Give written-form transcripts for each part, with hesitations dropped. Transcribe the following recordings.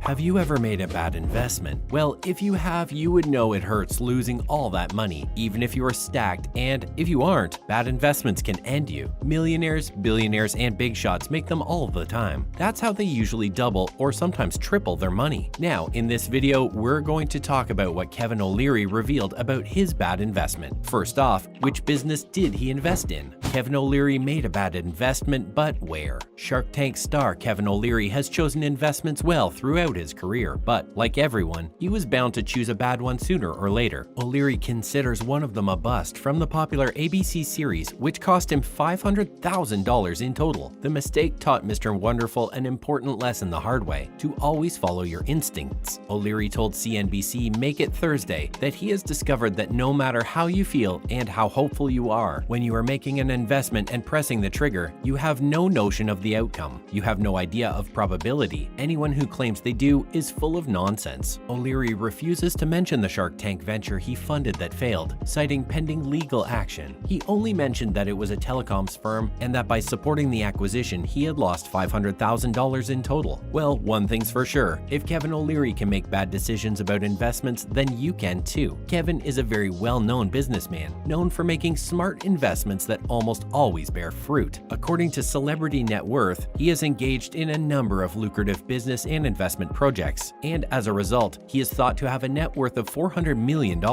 Have you ever made a bad investment? Well, if you have, you would know it hurts losing all that money, even if you are stacked, and if you aren't, bad investments can end you. Millionaires, billionaires, and big shots make them all the time. That's how they usually double or sometimes triple their money. Now, in this video, we're going to talk about what Kevin O'Leary revealed about his bad investment. First off, which business did he invest in? Kevin O'Leary made a bad investment, but where? Shark Tank star Kevin O'Leary has chosen investments well throughout his career, but like everyone, he was bound to choose a bad one sooner or later. O'Leary considers one of them a bust from the popular ABC series, which cost him $500,000 in total. The mistake taught Mr. Wonderful an important lesson the hard way: to always follow your instincts. O'Leary told CNBC Make It Thursday that he has discovered that no matter how you feel and how hopeful you are, when you are making an investment and pressing the trigger, you have no notion of the outcome. You have no idea of probability. Anyone who claims they do is full of nonsense. O'Leary refuses to mention the Shark Tank venture he funded that failed, citing pending legal action. He only mentioned that it was a telecoms firm and that by supporting the acquisition, he had lost $500,000 in total. Well, one thing's for sure, if Kevin O'Leary can make bad decisions about investments, then you can too. Kevin is a very well-known businessman, known for making smart investments that almost always bear fruit. According to Celebrity Net Worth, he is engaged in a number of lucrative business and investment projects, and as a result, he is thought to have a net worth of $400 million.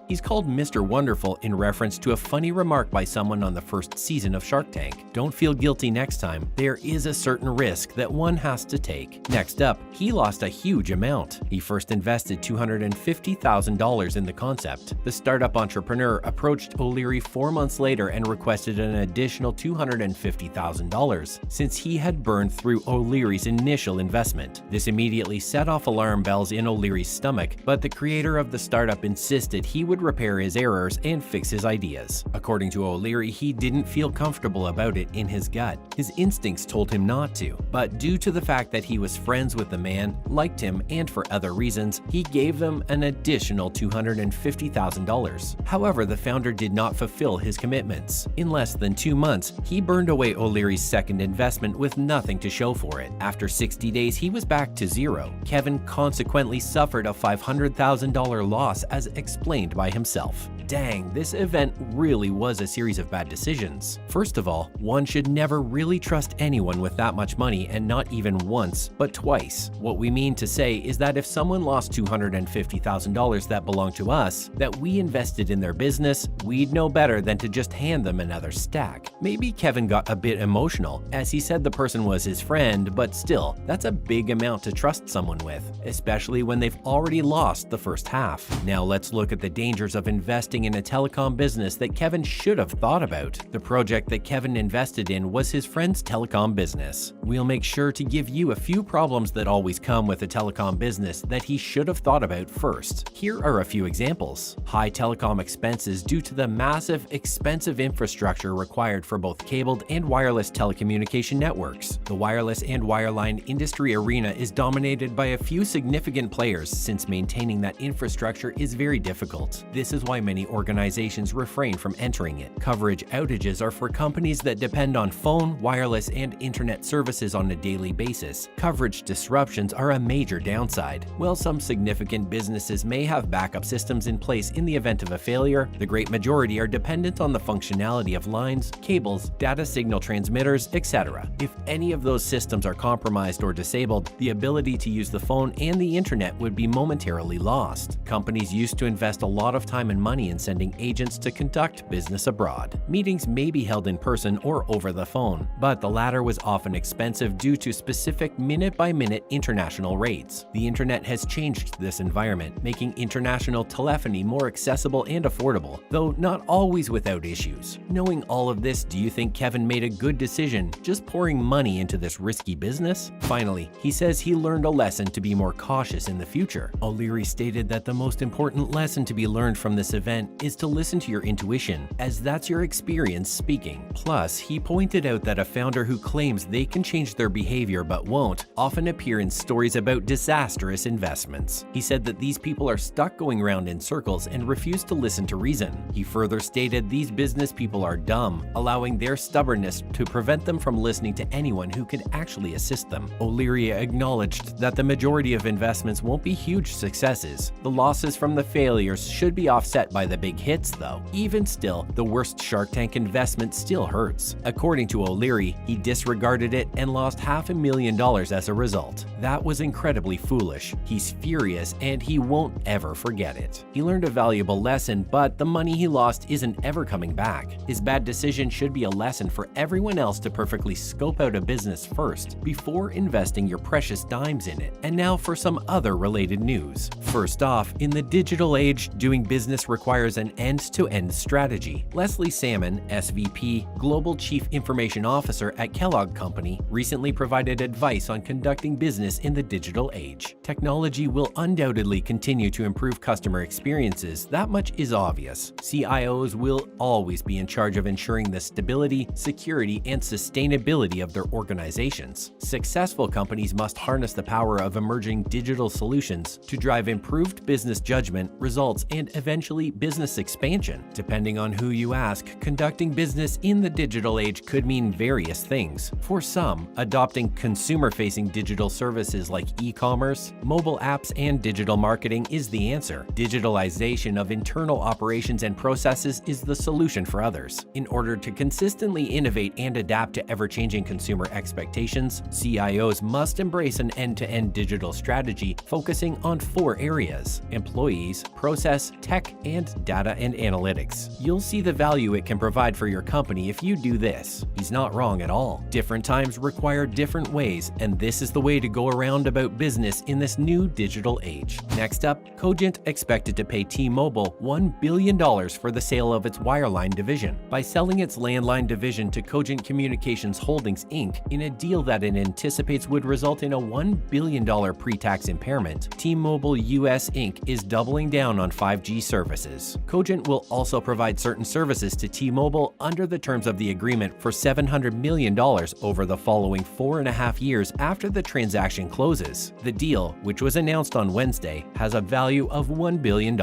He's called Mr. Wonderful in reference to a funny remark by someone on the first season of Shark Tank. Don't feel guilty next time. There is a certain risk that one has to take. Next up, he lost a huge amount. He first invested $250,000 in the concept. The startup entrepreneur approached O'Leary 4 months later and requested an additional $250,000 since he had burned through O'Leary's initial investment. This immediately set off alarm bells in O'Leary's stomach, but the creator of the startup insisted he would repair his errors and fix his ideas. According to O'Leary, he didn't feel comfortable about it in his gut. His instincts told him not to, but due to the fact that he was friends with the man, liked him, and for other reasons, he gave them an additional $250,000. However, the founder did not fulfill his commitments. In less than 2 months, he burned away O'Leary's second investment with nothing to show for it. After 60 days, he was back to zero. Kevin consequently suffered a $500,000 loss as explained by himself. Dang, this event really was a series of bad decisions. First of all, one should never really trust anyone with that much money, and not even once, but twice. What we mean to say is that if someone lost $250,000 that belonged to us, that we invested in their business, we'd know better than to just hand them another stack. Maybe Kevin got a bit emotional, as he said the person was his friend, but still, that's a big amount to trust someone with, especially when they've already lost the first half. Now let's look at the dangers of investing in a telecom business that Kevin should have thought about. The project that Kevin invested in was his friend's telecom business. We'll make sure to give you a few problems that always come with a telecom business that he should have thought about first. Here are a few examples. High telecom expenses due to the massive, expensive infrastructure required for both cabled and wireless telecommunication networks. The wireless and wireline industry arena is dominated by a few significant players, since maintaining that infrastructure is very difficult. This is why many organizations refrain from entering it. Coverage outages are for companies that depend on phone, wireless, and internet services on a daily basis. Coverage disruptions are a major downside. While some significant businesses may have backup systems in place in the event of a failure, the great majority are dependent on the functionality of lines, cables, data signal transmitters, etc. If any of those systems are compromised or disabled, the ability to use the phone and the internet would be momentarily lost. Companies used to invest a lot of time and money in sending agents to conduct business abroad. Meetings may be held in person or over the phone, but the latter was often expensive due to specific minute-by-minute international rates. The internet has changed this environment, making international telephony more accessible and affordable, though not always without issues. Knowing all of this, do you think Kevin made a good decision just pouring money into this risky business? Finally, he says he learned a lesson to be more cautious in the future. O'Leary stated that the most important lesson to be learned from this event is to listen to your intuition, as that's your experience speaking. Plus, he pointed out that a founder who claims they can change their behavior but won't often appear in stories about disastrous investments. He said that these people are stuck going round in circles and refuse to listen to reason. He further stated these business people are dumb some, allowing their stubbornness to prevent them from listening to anyone who could actually assist them. O'Leary acknowledged that the majority of investments won't be huge successes. The losses from the failures should be offset by the big hits, though. Even still, the worst Shark Tank investment still hurts. According to O'Leary, he disregarded it and lost $500,000 as a result. That was incredibly foolish. He's furious and he won't ever forget it. He learned a valuable lesson, but the money he lost isn't ever coming back. His bad decision should be a lesson for everyone else to perfectly scope out a business first before investing your precious dimes in it. And now for some other related news. First off, in the digital age, doing business requires an end-to-end strategy. Leslie Salmon, SVP, Global Chief Information Officer at Kellogg Company, recently provided advice on conducting business in the digital age. Technology will undoubtedly continue to improve customer experiences, that much is obvious. CIOs will always be in charge of ensuring the stability, security, and sustainability of their organizations. Successful companies must harness the power of emerging digital solutions to drive improved business judgment, results, and eventually business expansion. Depending on who you ask, conducting business in the digital age could mean various things. For some, adopting consumer-facing digital services like e-commerce, mobile apps, and digital marketing is the answer. Digitalization of internal operations and processes is the solution for others. In order to consistently innovate and adapt to ever-changing consumer expectations, CIOs must embrace an end-to-end digital strategy focusing on 4 areas: employees, process, tech, and data and analytics. You'll see the value it can provide for your company if you do this. He's not wrong at all. Different times require different ways, and this is the way to go around about business in this new digital age. Next up, Cogent expected to pay T-Mobile $1 billion for the sale of its wireline division. By selling its landline division to Cogent Communications Holdings Inc. in a deal that it anticipates would result in a $1 billion pre-tax impairment, T-Mobile US Inc. is doubling down on 5G services. Cogent will also provide certain services to T-Mobile under the terms of the agreement for $700 million over the following 4.5 years after the transaction closes. The deal, which was announced on Wednesday, has a value of $1 billion.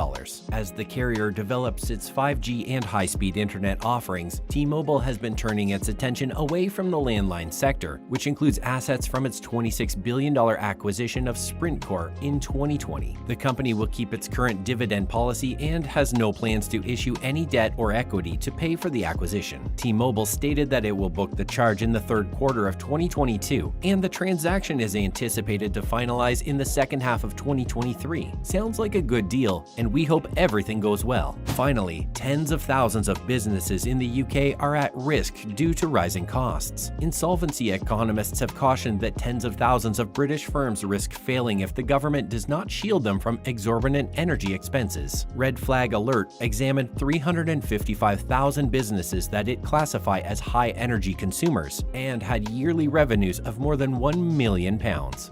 As the carrier develops its 5G and high-speed internet offerings, T-Mobile has been turning its attention away from the landline sector, which includes assets from its $26 billion acquisition of Sprint Corp in 2020. The company will keep its current dividend policy and has no plans to issue any debt or equity to pay for the acquisition. T-Mobile stated that it will book the charge in the third quarter of 2022, and the transaction is anticipated to finalize in the second half of 2023. Sounds like a good deal, and we hope everything goes well. Finally, tens of thousands of businesses in the UK are at risk due to rising costs. Insolvency economists have cautioned that tens of thousands of British firms risk failing if the government does not shield them from exorbitant energy expenses. Red Flag Alert examined 355,000 businesses that it classified as high energy consumers and had yearly revenues of more than £1 million.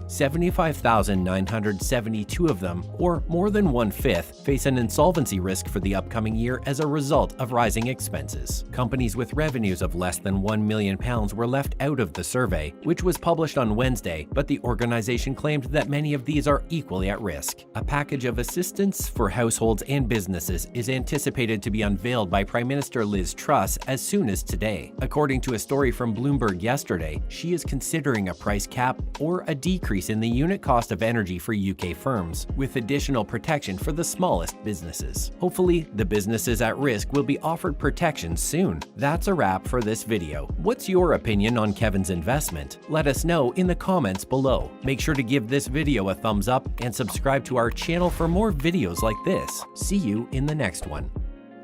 75,972 of them, or more than 1/5, face an insolvency risk for the upcoming year as a result of rising expenses. Companies with revenues of less than £1 million were left out of the survey, which was published on Wednesday, but the organization claimed that many of these are equally at risk. A package of assistance for households and businesses is anticipated to be unveiled by Prime Minister Liz Truss as soon as today. According to a story from Bloomberg yesterday, she is considering a price cap or a decrease in the unit cost of energy for UK firms, with additional protection for the smallest businesses. Hopefully, the businesses at risk will be offered protection soon. That's a wrap for this video. What's your opinion on Kevin's investment? Let us know in the comments below. Make sure to give this video a thumbs up and subscribe to our channel for more videos like this. See you in the next one.